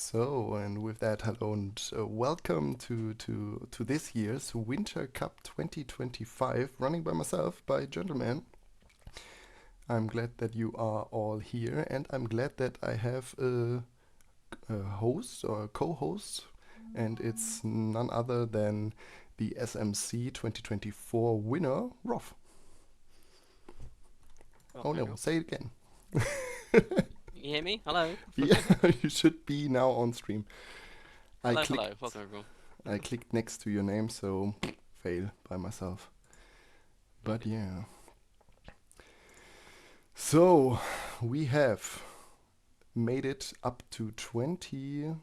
So, and with that, hello and welcome to this year's Winter Cup 2025, running by myself, by Gentleman. I'm glad that you are all here, and I'm glad that I have a host or a co-host, and it's none other than the SMC 2024 winner, Rolf. Oh, Oh hi, no, Rob. say it again. You hear me? Hello. Yeah, you should be now on stream. I Hello, hello. clicked, Welcome, everyone. I clicked next to your name, so fail by myself. But Okay. yeah. So we have made it up to 20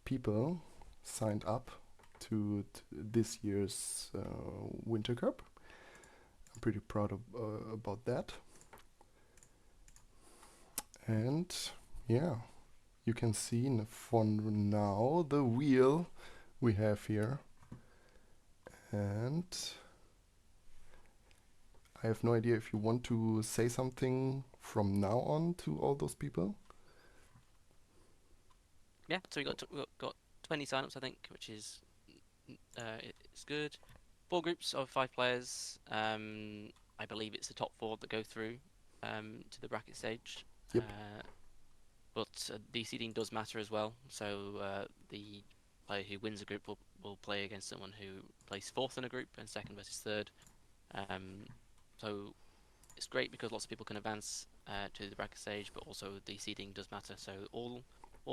people signed up to this year's Winter Cup. I'm pretty proud about that. And yeah, you can see for now the wheel we have here. And I have no idea if you want to say something from now on to all those people. Yeah, so we got 20 signups, I think, which is it's good. Four groups of 5 players. I believe it's the top four that go through to the bracket stage. Yep. But the seeding does matter as well. So the player who wins a group will play against someone who plays fourth in a group and second versus third. Um, so it's great because lots of people can advance to the bracket stage, but also the seeding does matter. So all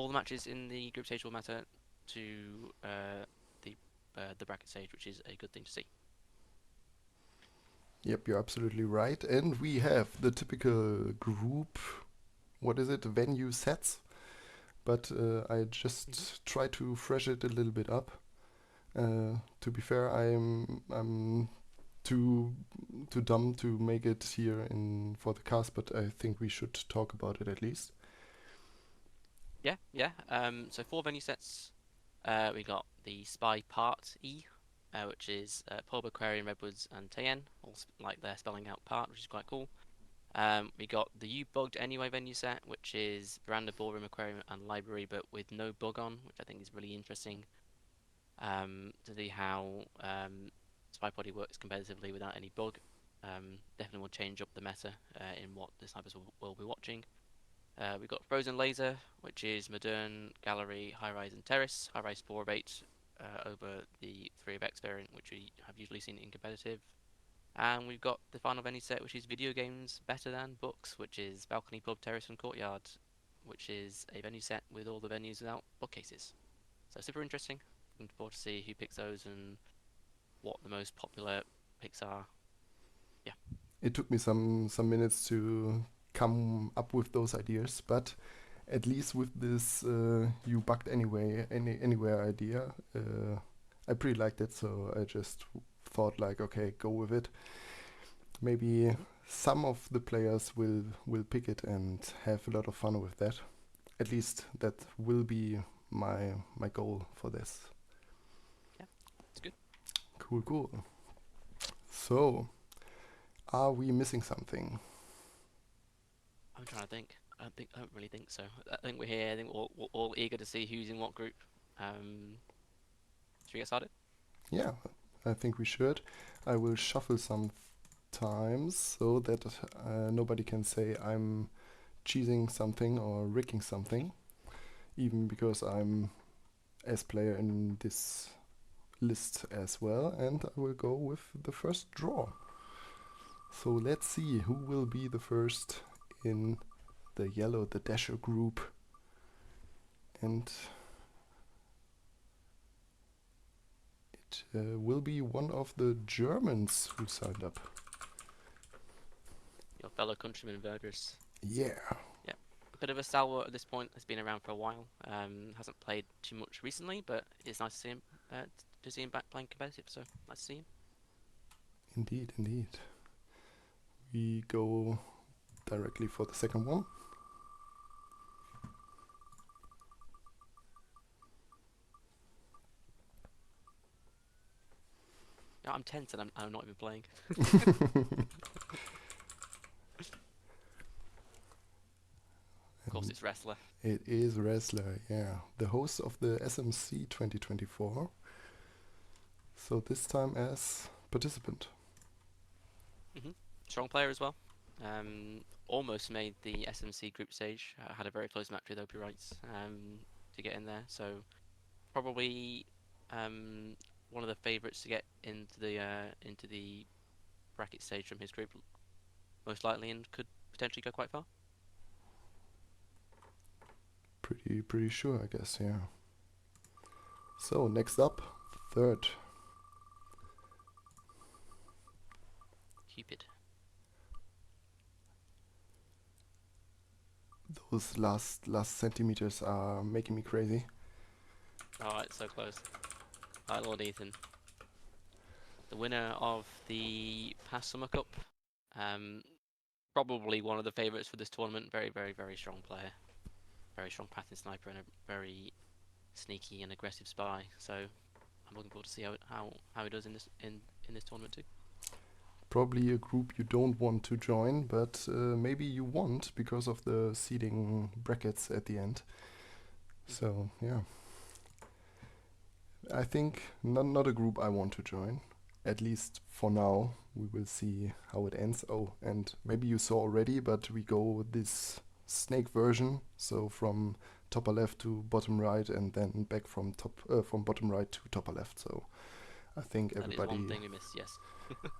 the matches in the group stage will matter to the bracket stage, which is a good thing to see. Yep, you're absolutely right. And we have the typical group, what is it, venue sets. But I Hmm. just try to fresh it a little bit up. To be fair, I'm too dumb to make it here in for the cast, but I think we should talk about it at least. Yeah, yeah. So four venue sets. We got the SpyParty, which is Pub, Aquarium, Redwoods, and Tayen, like they're spelling out part, which is quite cool. We got the You Bugged Anyway venue set, which is Veranda, Ballroom, Aquarium, and Library, but with no bug on, which I think is really interesting to see how SpyParty works competitively without any bug. Definitely will change up the meta in what the snipers will be watching. We've got Frozen Laser, which is Modern, Gallery, High Rise, and Terrace. High Rise 4 of 8 over the 3 of X variant, which we have usually seen in competitive. And we've got the final venue set, which is Video Games Better Than Books, which is Balcony, Pub, Terrace, and Courtyard, which is a venue set with all the venues without bookcases. So super interesting. Looking forward to see who picks those and what the most popular picks are. Yeah, It took me some minutes to come up with those ideas, but at least with this you bugged anywhere idea, I pretty liked it, so I just thought like, okay, go with it. Maybe hmm some of the players will pick it and have a lot of fun with that. At least that will be my goal for this. yeah, it's good. Cool, cool. So, are we missing something? I'm trying to think. I don't really think so. I think we're here. I think we're all eager to see who's in what group. Should we get started? Yeah, I think we should. I will shuffle some times so that nobody can say I'm cheesing something or rigging something, even because I'm S player in this list as well, and I will go with the first draw. So let's see who will be the first in the yellow, the Dasher group. And it will be one of the Germans who signed up. Your fellow countryman Vergers. Yeah, Yeah, a bit of a stalwart at this point. Has been around for a while. Hasn't played too much recently, but it's nice to see him. To see him back playing competitive. So nice to see him. indeed, indeed. We go directly for the second one. Yeah, I'm tense and I'm not even playing. course, it's Wrestler. It is Wrestler, yeah. The host of the SMC 2024. So this time as participant. hmm Strong player as well. Almost made the SMC group stage. Had a very close match with Opie Wrights to get in there. So probably um, one of the favourites to get into the bracket stage from his group, most likely, and could potentially go quite far. Pretty sure, I guess, yeah. So next up, third. Cupid. Those last centimeters are making me crazy. Oh, it's so close. Hi, Lord Ethan, the winner of the past Summer Cup. Um, Probably one of the favourites for this tournament. Very, very, very strong player. Very strong pattern sniper and a very sneaky and aggressive spy. So I'm looking forward to see how he does in this tournament too. Probably a group you don't want to join, but maybe you want because of the seeding brackets at the end. So yeah, I think not a group I want to join. At least for now, we will see how it ends. Oh, and maybe you saw already, but we go this snake version. So from topper left to bottom right, and then back from bottom right to topper left. So I think That is one everybody, thing we missed. Yes.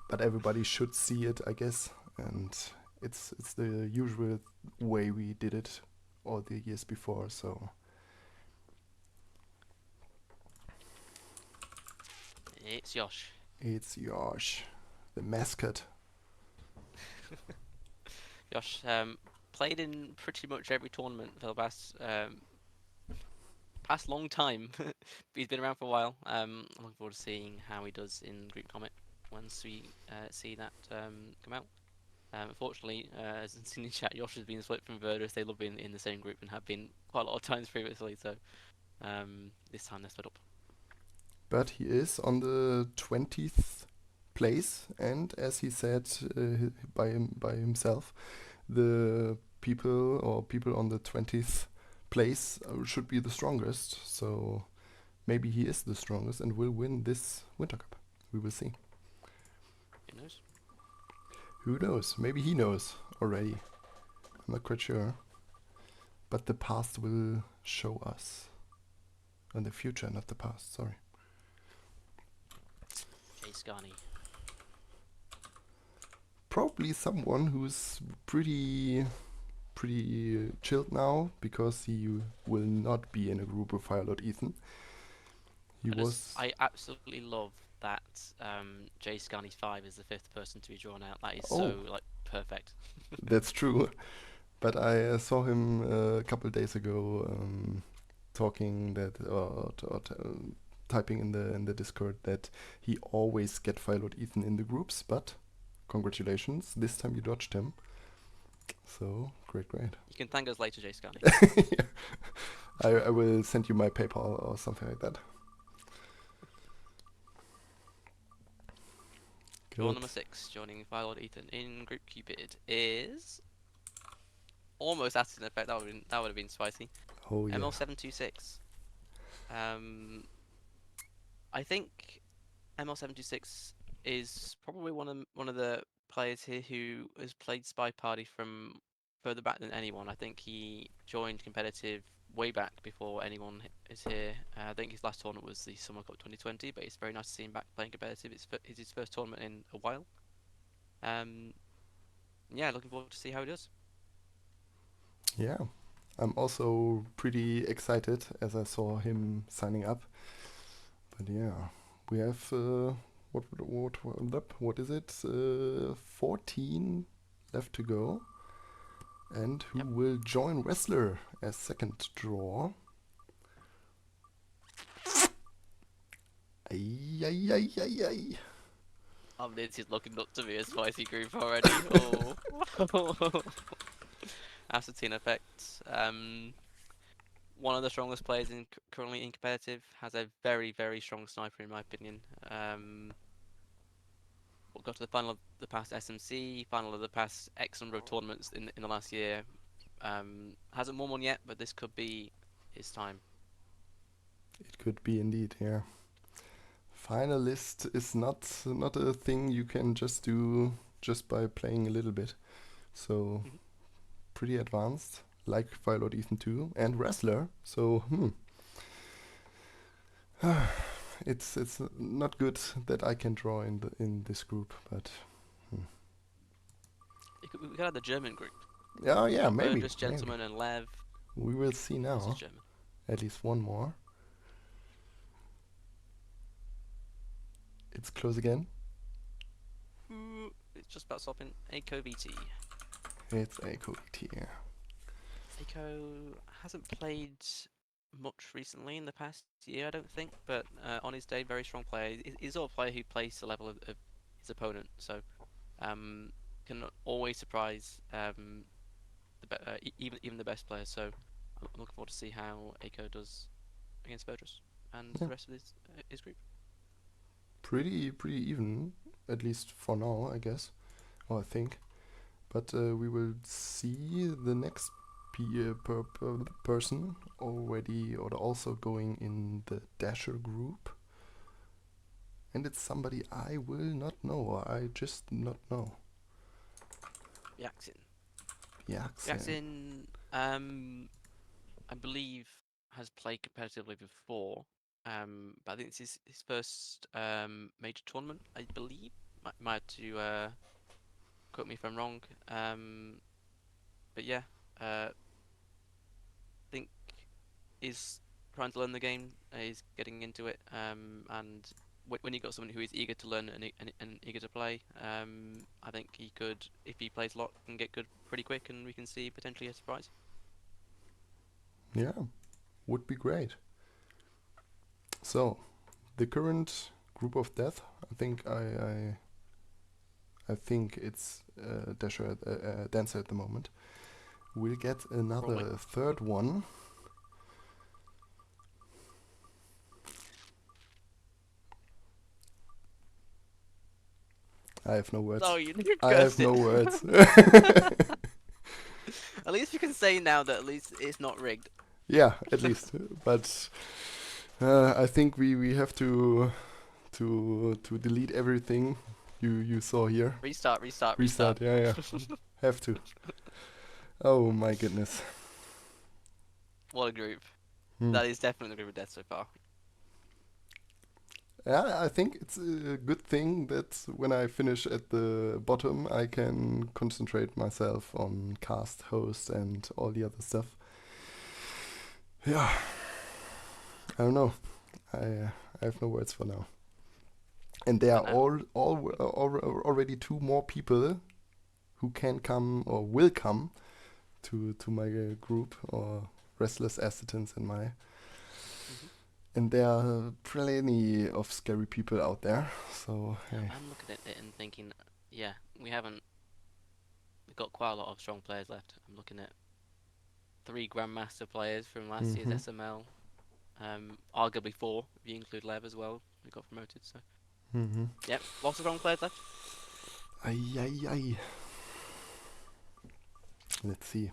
but everybody should see it, I guess. And it's the usual way we did it all the years before. So It's Josh. it's Josh, the mascot. Josh played in pretty much every tournament for the past long time. He's been around for a while. I'm looking forward to seeing how he does in Group Comet once we see that come out. Unfortunately, as in the chat, Josh has been split from Verdus. They love being in the same group and have been quite a lot of times previously. So this time they're split up. But he is on the 20th place, and as he said by himself, the people on the 20th place should be the strongest. So maybe he is the strongest and will win this Winter Cup. We will see. Who knows? Who knows? Maybe he knows already. I'm not quite sure. But the past will show us. And the future, not the past, sorry. Jay Scarney. Probably someone who's pretty chilled now because he will not be in a group with Firelord Ethan. I absolutely love that Jay Scarney 5 is the fifth person to be drawn out. That is Oh, so like perfect. that's true. But I saw him a couple days ago talking that typing in the Discord that he always get Firelord Ethan in the groups. But congratulations, this time you dodged him. So great. You can thank us later, Jay Scarney. I will send you my PayPal or something like that. Draw Good. number 6, joining Firelord Ethan in Group Cupid is almost acid effect. That would have been spicy. Oh yeah. ML726. I think ML726 is probably one of the players here who has played SpyParty from further back than anyone. I think he joined competitive way back before anyone is here. I think his last tournament was the Summer Cup 2020, but it's very nice to see him back playing competitive. It's his first tournament in a while. Yeah, looking forward to see how he does. Yeah. I'm also pretty excited as I saw him signing up. But yeah, we have what is it? 14 left to go. And who Yep. will join Wrestler as second draw? Ay, ay, ay, ay, ay. This is looking up to be a spicy group already. Oh, Assassine effect. One of the strongest players currently in competitive, has a very, very strong sniper in my opinion. Got to the final of the past SMC, final of the past X number of tournaments in the last year. Hasn't won one yet, but this could be his time. It could be indeed, yeah. Finalist is not a thing you can just do just by playing a little bit. So Mhm. pretty advanced, like Firelord Ethan 2 and Wrestler. So it's not good that I can draw in this group, but We could have the German group. yeah, We yeah, got maybe, Burgess, maybe. Gentleman, and Lev. We will see This is now. German. At least one more. It's close again. Ooh, it's just about stopping. Aiko VT. It's a here. Aiko hasn't played much recently in the past year, I don't think, but on his day, very strong player. He's a player who plays the level of his opponent, so um, can always surprise even the best players. So I'm looking forward to see how Aiko does against Burgess and Yeah, the rest of his group. pretty even, at least for now, I guess, or I think. But we will see the next person already, or also going in the Dasher group. And it's somebody I will not know, or I just not know. Yaxin. Yaxin. Yaxin, I believe has played competitively before. But I think it's his first major tournament, I believe. Might have to quote me if I'm wrong. But yeah, think is trying to learn the game. Is getting into it. And when you got someone who is eager to learn and eager to play, I think he could, if he plays a lot, can get good pretty quick, and we can see potentially a surprise. Yeah, would be great. So, the current group of death, I think it's Dasher, Dancer at the moment. We'll get Probably. another third one. I have no words. Oh, you I have cursed it. no words. At least you can say now that at least it's not rigged. Yeah, at least. But I think we have to delete everything you saw here. Restart, restart, restart. Restart. Yeah, yeah. Have to. Oh my goodness. What a group. Hmm. That is definitely the group of death so far. Yeah, I think it's a good thing that when I finish at the bottom, I can concentrate myself on cast, host, and all the other stuff. Yeah, I don't know. I have no words for now. And there For are now. already two more people who can come or will come to my group or restless ascetans in my. Hmm. And there are plenty of scary people out there. So Yeah, hey. I'm looking at it and thinking, yeah, we've got quite a lot of strong players left. I'm looking at three Grandmaster players from last year's Mm-hmm. SML. Arguably four, if you include Lev as well, who got promoted. So, Mm-hmm. yep, lots of strong players left. Ay, ay, ay. Let's see.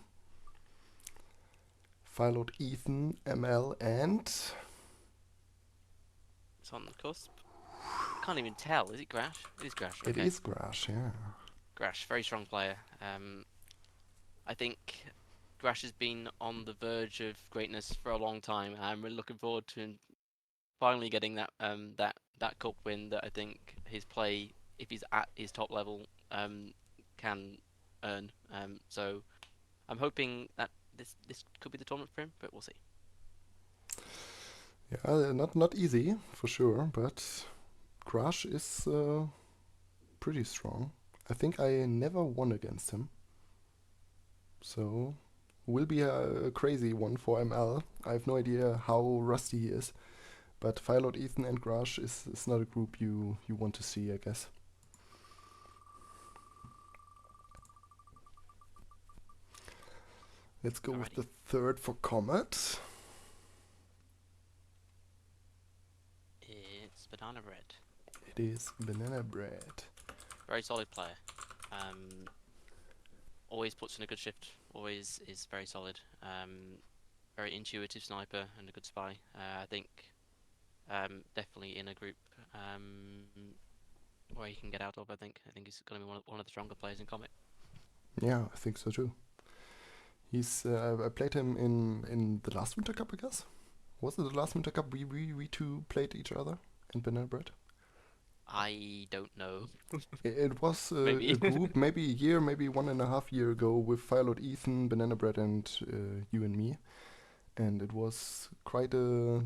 Philod Ethan, ML, and It's on the cusp. Can't even tell. Is it Grash? It is Grash. it Okay, is Grash, yeah. Grash, very strong player. I think Grash has been on the verge of greatness for a long time. I'm really looking forward to him finally getting that cup win that I think his play, if he's at his top level, can earn. So I'm hoping that this could be the tournament for him, but we'll see. Yeah, not easy for sure, but Grash is pretty strong. I think I never won against him, so will be a crazy one for ML. I have no idea how rusty he is, but Philod Ethan and Grash is not a group you want to see, I guess. Let's go with Alrighty, the third for Comet. it's Banana Bread. It is Banana Bread. Very solid player. Um, Always puts in a good shift always is very solid. Very intuitive sniper and a good spy. I think definitely in a group where he can get out of. I think he's going to be one of the stronger players in Comet. Yeah, I think so too. He's I played him in the last Winter Cup, I guess. Was it the last Winter Cup we two played each other in Banana Bread? I don't know. It was a Maybe. group, maybe a year, maybe 1.5 year ago, with Firelord Ethan, Banana Bread, and you and me. And it was quite a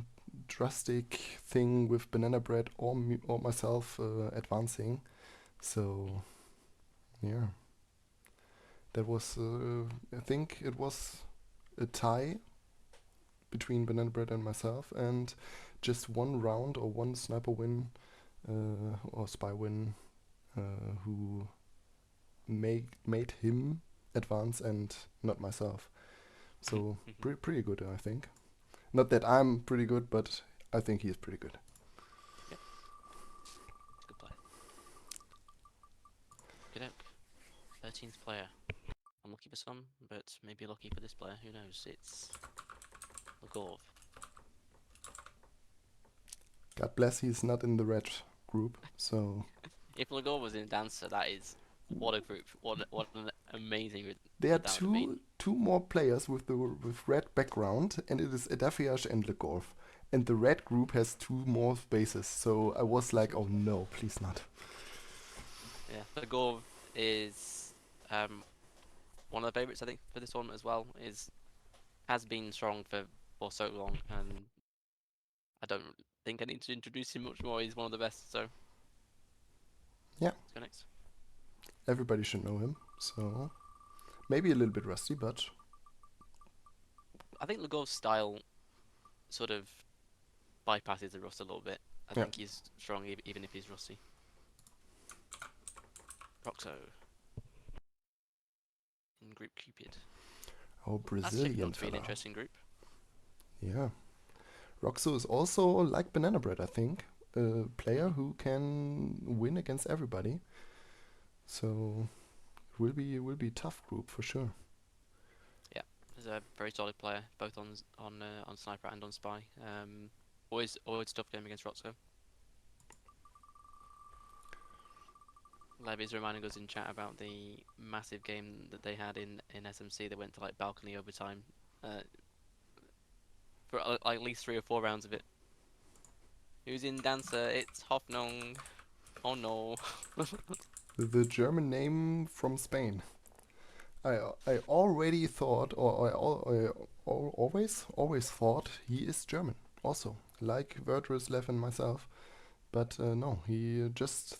drastic thing with Banana Bread or myself advancing. So yeah, that was I think it was a tie between Banana Bread and myself, and just one round or one sniper win or spy win who made him advance and not myself. So pretty good, I think. Not that I'm pretty good, but I think he's pretty good. Yep, good play. Good oak. 13th player. Unlucky for some, but maybe lucky for this player. Who knows? It's Lagorv. God bless he's not in the red group. So If Lagorv was in Dancer, that is what a group. What an amazing group there are that would have been. two more players with red background, and it is Edafiash and Legorv. And the red group has two more spaces. So I was like, oh no, please not. Yeah, Lagorv is one of the favourites I think for this one as well. Is has been strong for so long, and I don't think I need to introduce him much more. He's one of the best. So Yeah, let's go next. everybody should know him. So maybe a little bit rusty, but I think Lagorv's style sort of bypasses the rust a little bit. I yeah. think he's strong even if he's rusty. Roxo in Group Cupid. Our That's shaping Brazilian up to be an fella. interesting group. Yeah. Roxo is also like Banana Bread, I think. A player who can win against everybody. So it will be a tough group for sure. Yeah, he's a very solid player, both on sniper and on spy. Always tough game against Roxo. Levy's reminding us in chat about the massive game that they had in SMC. They went to like balcony overtime for at least 3 or 4 rounds of it. Who's in Dancer? It's Hoffnung. Oh no. The German name from Spain. I already thought, or I always thought he is German. Also, like Verdrislev and myself. But no, he just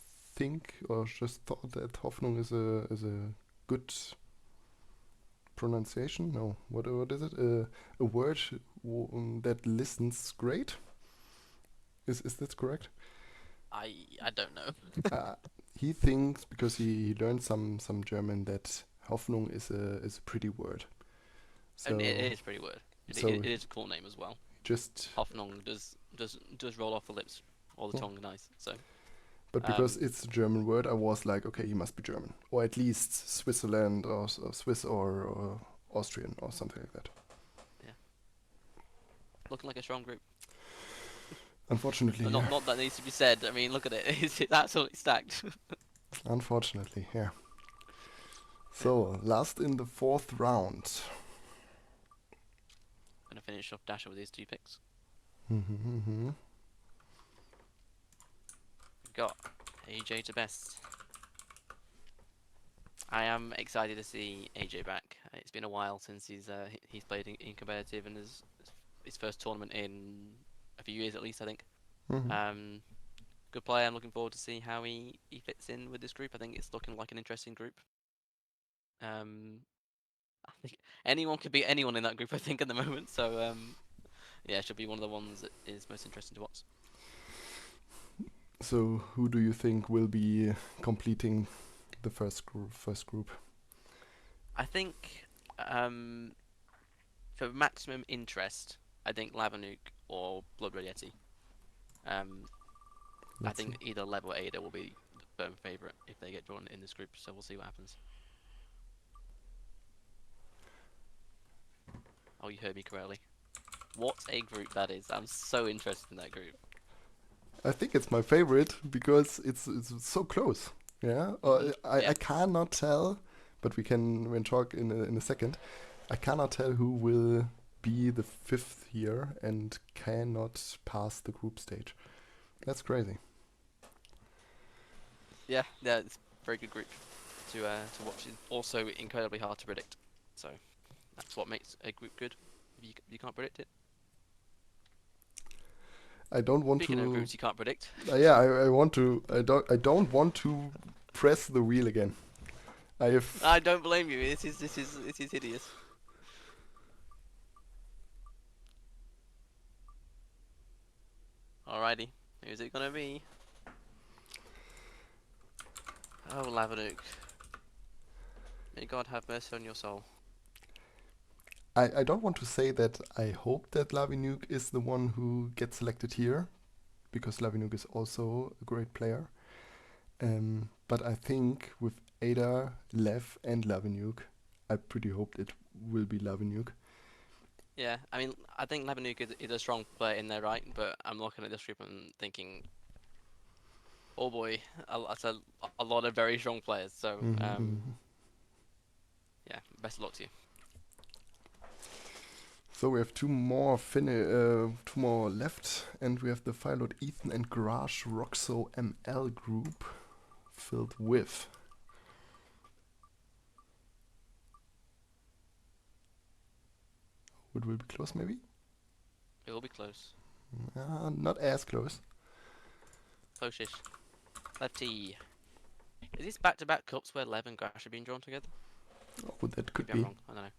just thought that Hoffnung is a good pronunciation. No, what is it? A word that listens great. Is that correct? I don't know. uh, he thinks because he learned some German that Hoffnung is a pretty word. And it So is pretty weird. so It is a cool name as well. just Hoffnung does roll off the lips or the yeah. tongue nice. So But because um it's a German word, I was like, okay, he must be German, or at least Switzerland or Swiss or Austrian or something like that. yeah, looking like a strong group. Unfortunately, yeah. Not that needs to be said. I mean, look at it. It's absolutely stacked. Unfortunately, yeah. Yeah, So last in the fourth round. gonna finish off Dasher with these 2 picks. Mm-hmm. We've got AJ to best. I am excited to see AJ back. It's been a while since he's played in competitive and his first tournament in a few years at least, I think. Mm-hmm. Um, Good player. I'm looking forward to see how he fits in with this group. I think it's looking like an interesting group. Um, I think anyone could beat anyone in that group. I think at the moment. So yeah, it should be one of the ones that is most interesting to watch. So who do you think will be completing the first group? I think for maximum interest, I think Lavanuk or Blood Red Yeti. Um, I Let's see. think either Lev or Ada will be the firm favourite if they get drawn in this group. So we'll see what happens. Oh, you heard me correctly. What a group that is. I'm so interested in that group. I think it's my favorite because it's so close. Yeah, I Yeah. cannot tell, but we can talk in a second. I cannot tell who will be the fifth here and cannot pass the group stage. That's crazy. Yeah, it's a very good group to watch. It's also incredibly hard to predict. So that's what makes a group good. If you can't predict it. I don't want Speaking of to. groups you can't predict, Yeah, I want to. I don't want to press the wheel again. I have. I don't blame you. This is hideous. Alrighty, who's it gonna be? Oh, Lavanuk. May God have mercy on your soul. I don't want to say that I hope that Lavinuk is the one who gets selected here, because Lavinuk is also a great player. But I think with Ada, Lev, and Lavinuk, I pretty hope it will be Lavinuk. Yeah, I mean, I think Lavanuk is a strong player in their right, but I'm looking at this group and thinking, oh boy, that's a lot of very strong players. So, Mhm. yeah, best of luck to you. So we have two more left, and we have the Firelord Ethan and Garage Roxo ML group filled with. It will be close, maybe? It will be close. Not as close. Close-ish. Lefty. Is this back-to-back cups where Lev and Grash are being drawn together? Oh, that could Maybe I'm be, wrong. I don't know.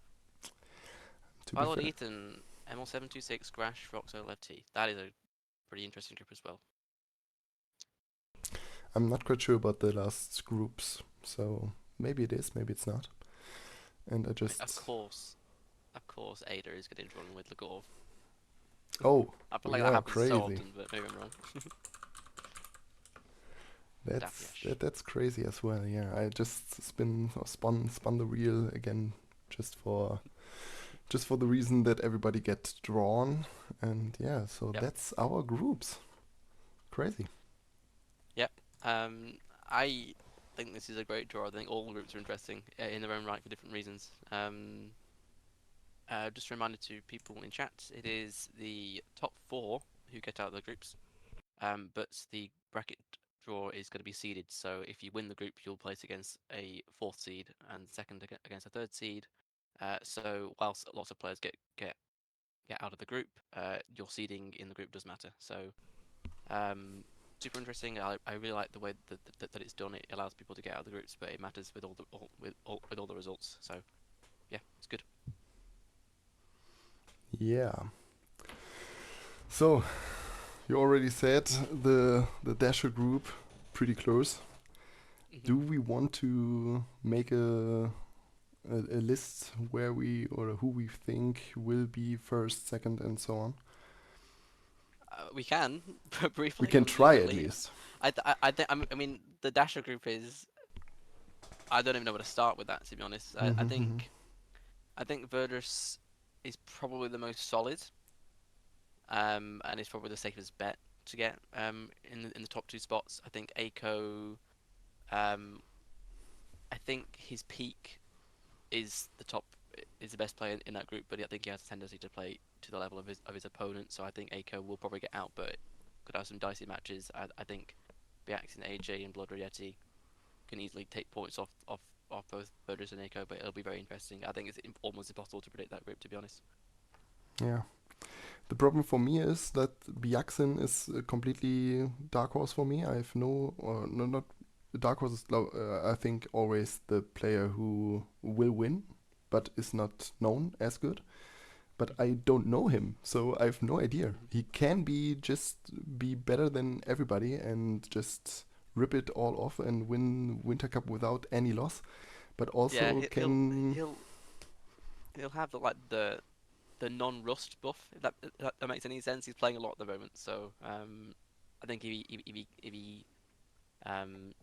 to be Pilot fair. Ethan, ML726, Grash, Roxo, Lefty. That is a pretty interesting group as well. I'm not quite sure about the last groups, so maybe it is, maybe it's not. And I Of just. course, Ada is getting drawn with Lagov. Oh, I feel like that yeah, happens so crazy. often, but maybe I'm wrong. That's Dapyash. that's crazy as well. Yeah, I just spun the wheel again, just for the reason that everybody gets drawn, and yeah, so Yep. that's our groups. Crazy. Yep. I think this is a great draw. I think all groups are interesting in their own right for different reasons. Just a reminder to people in chat, it is the top four who get out of the groups. But the bracket draw is going to be seeded. So if you win the group, you'll place against a fourth seed and second against a third seed. So whilst lots of players get out of the group, your seeding in the group does matter. So super interesting. I really like the way that it's done. It allows people to get out of the groups, but it matters with all the results. So yeah, it's good. Yeah. So you already said the Dasher group pretty close. Mhm. Do we want to make a list where we or who we think will be first, second, and so on? We can We briefly, can try at briefly. least. I mean, the Dasher group is. I don't even know where to start with that. To be honest, I think Verdus is probably the most solid, and is probably the safest bet to get in the top two spots. I think Aiko, um, I think his peak is is the best player in that group, but I think he has a tendency to play to the level of his opponent. So I think Aiko will probably get out, but could have some dicey matches. I think Biax and AJ and Blood Yeti can easily take points off both Verdus and Aiko, but it'll be very interesting. I think it's almost impossible to predict that group, to be honest. Yeah. The problem for me is that Biaxin is a completely dark horse for me. I have no, or no, not dark horse is, I think, always the player who will win, but is not known as good. But I don't know him, so I have no idea. Mhm. He can be better than everybody and just rip it all off and win Winter Cup without any loss, but Yeah, also he- he'll can. he'll he'll have the non-rust buff. If that makes any sense. He's playing a lot at the moment, so I think if he um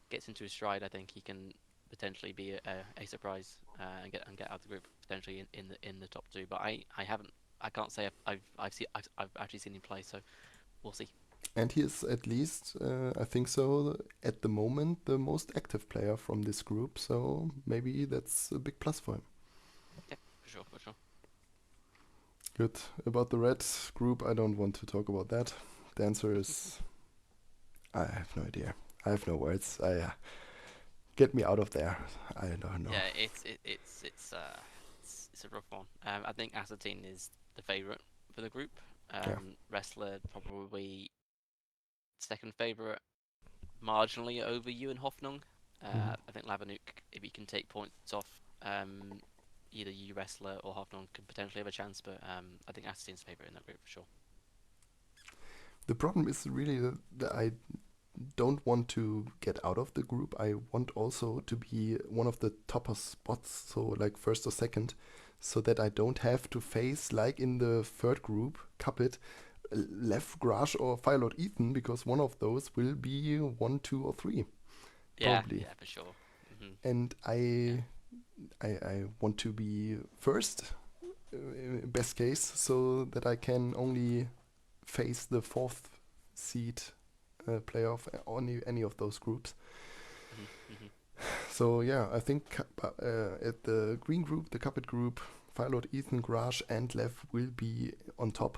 gets into his stride, I think he can potentially be a surprise and get out of the group. potentially in the top two. But I haven't. I can't say I've actually seen him play. So we'll see. And he is at least, I think so, at the moment, the most active player from this group. So maybe that's a big plus for him. Yeah, for sure, for sure. Good. About the red group, I don't want to talk about that. The answer is I have no idea. I have no words. Get me out of there. I don't know. Yeah, it's a rough one. I think Assatin is the favorite for the group. Yeah. Wrestler probably second favorite, marginally over you and Hoffnung. Mhm. I think Lavanuk, if he can take points off either you Wrestler or Hoffnung, could potentially have a chance. But I think Assatin's favorite in that group for sure. The problem is really that I don't want to get out of the group. I want also to be one of the topper spots, so like first or second, so that I don't have to face, like in the third group, Capit, Lev, Grash, or Firelord Ethan, because one of those will be 1, 2, or 3, Yeah, probably. yeah, for sure. And Yeah. I want to be first, best case, so that I can only face the fourth seed playoff any of those groups. hmm hmm So yeah, I think at the green group, the Capit group, Firelord, Ethan, Garage, and Lev will be on top.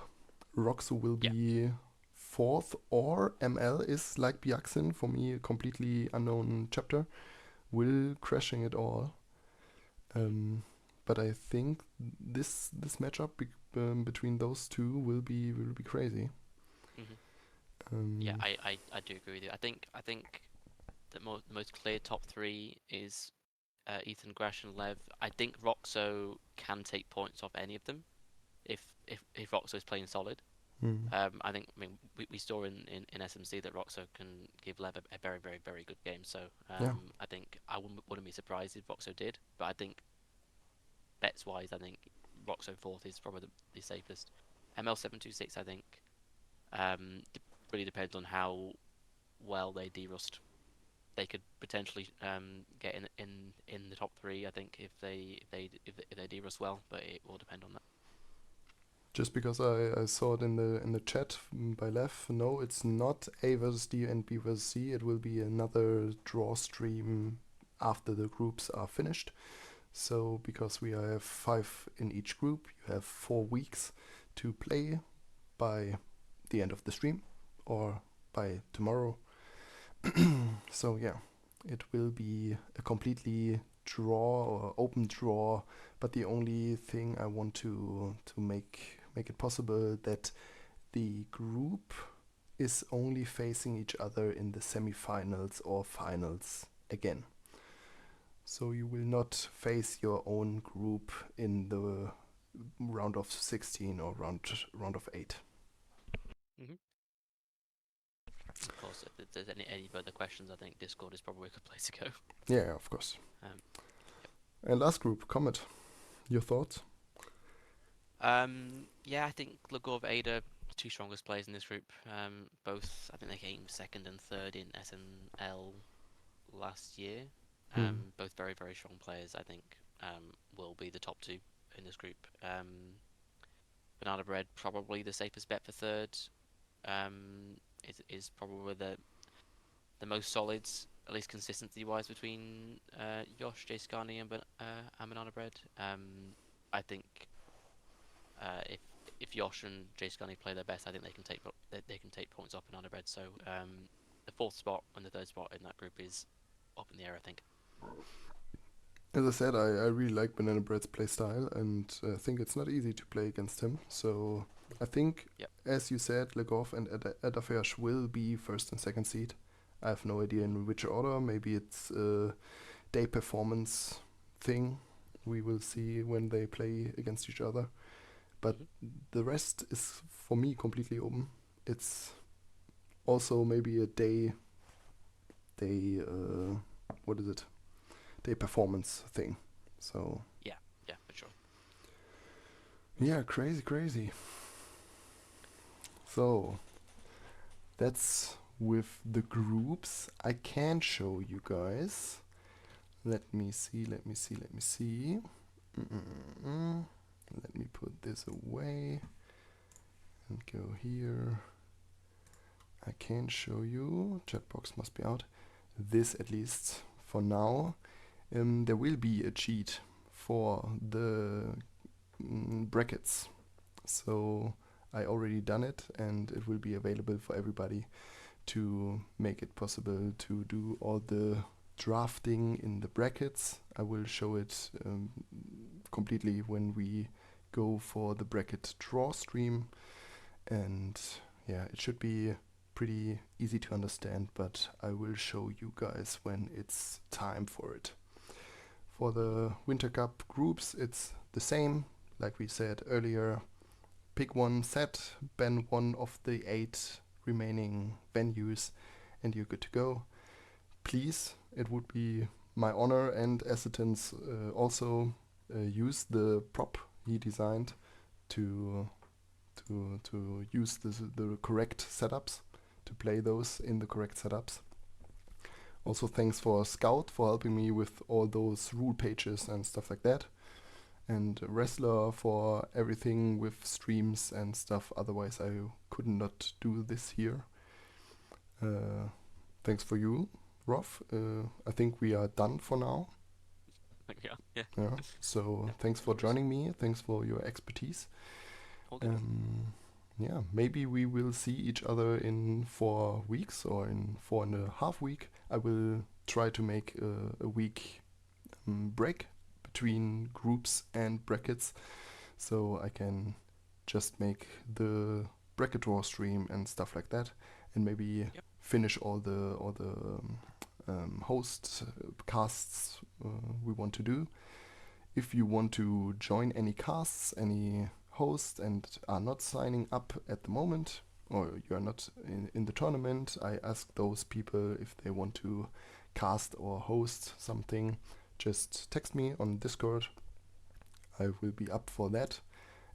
Roxo will Yeah. be fourth, or ML is like Byaxin, for me a completely unknown chapter, will crashing it all. hmm Um, but I think this matchup between those two will be crazy. hmm Yeah, Um, I do agree with you. I think the most clear top three is Ethan, Grash, and Lev. I think Roxo can take points off any of them if Roxo is playing solid. hmm, I mean we saw in SMC that Roxo can give Lev a very very very good game. So yeah, I think I wouldn't be surprised if Roxo did. But I think bets wise, I think Roxo fourth is probably the safest. ML726 I think really depends on how well they de-rust. They could potentially get in the top three. I think if they de-rust well, but it will depend on that. just because I saw it in the chat by Lev. No, it's not A versus D and B versus C. It will be another draw stream after the groups are finished. So because we have 5 in each group, you have 4 weeks to play by the end of the stream or by tomorrow. So yeah, it will be a completely draw or open draw, but the only thing I want to make it possible that the group is only facing each other in the semifinals or finals again. So you will not face your own group in the round of 16 or round of 8. hmm Of course, if there's any further questions, I think Discord is probably a good place to go. Yeah, of course. Um, yep. And last group, Comet. Your thoughts? Yeah, I think Lagov Ada, two strongest players in this group. Both, I think they came second and third in SNL last year. Hmm. Both very, very strong players. I think will be the top two in this group. Banana Bread probably the safest bet for third. Is probably the most solids, at least consistency wise, between Yosh, Jay Scarney, and Banana Bread. I think if Yosh and Jay Scarney play their best, I think they can take points off Banana Bread. So the fourth spot and the third spot in that group is up in the air, I think. As I said, I really like Banana Bread's playstyle and think it's not easy to play against him. So I think, Yep. as you said, Legoff and Adafersh will be first and second seed. I have no idea in which order. Maybe it's a day performance thing. We will see when they play against each other. But hmm the rest is for me completely open. It's also maybe a day what is it? Day performance thing. So Yeah, yeah, for sure. yeah, crazy, crazy. So that's with the groups. I can show you guys. Let me see. Let me put this away and go here. I can't show you. Chat box must be out. This at least for now. There will be a cheat for the brackets. So I already done it, and it will be available for everybody to make it possible to do all the drafting in the brackets. I will show it completely when we go for the bracket draw stream, and yeah, it should be pretty easy to understand, but I will show you guys when it's time for it. For the Winter Cup groups, it's the same, like we said earlier. Pick one set, ban one of the 8 remaining venues, and you're good to go. Please, it would be my honor and Assetins also use the prop he designed to use the correct setups, to play those in the correct setups. Also thanks for Scout for helping me with all those rule pages and stuff like that. And Wrestler for everything with streams and stuff, otherwise I could not do this here. Thanks for you, Rolf. I think we are done for now. Yeah. Yeah. So Yeah, thanks no for worries. joining me. Thanks for your expertise. All good. Yeah, maybe we will see each other in 4 weeks or in 4.5 weeks. I will try to make a week break between groups and brackets, so I can just make the bracket draw stream and stuff like that, and maybe Yep. finish all the host casts we want to do. If you want to join any casts, any hosts, and are not signing up at the moment, or you are not in the tournament, I ask those people if they want to cast or host something. Just text me on Discord. I will be up for that.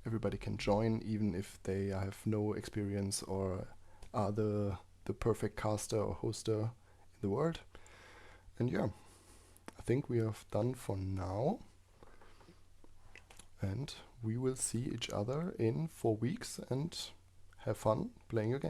Everybody can join, even if they have no experience or are the perfect caster or hoster in the world. And yeah, I think we have done for now. And we will see each other in 4 weeks and have fun playing a game.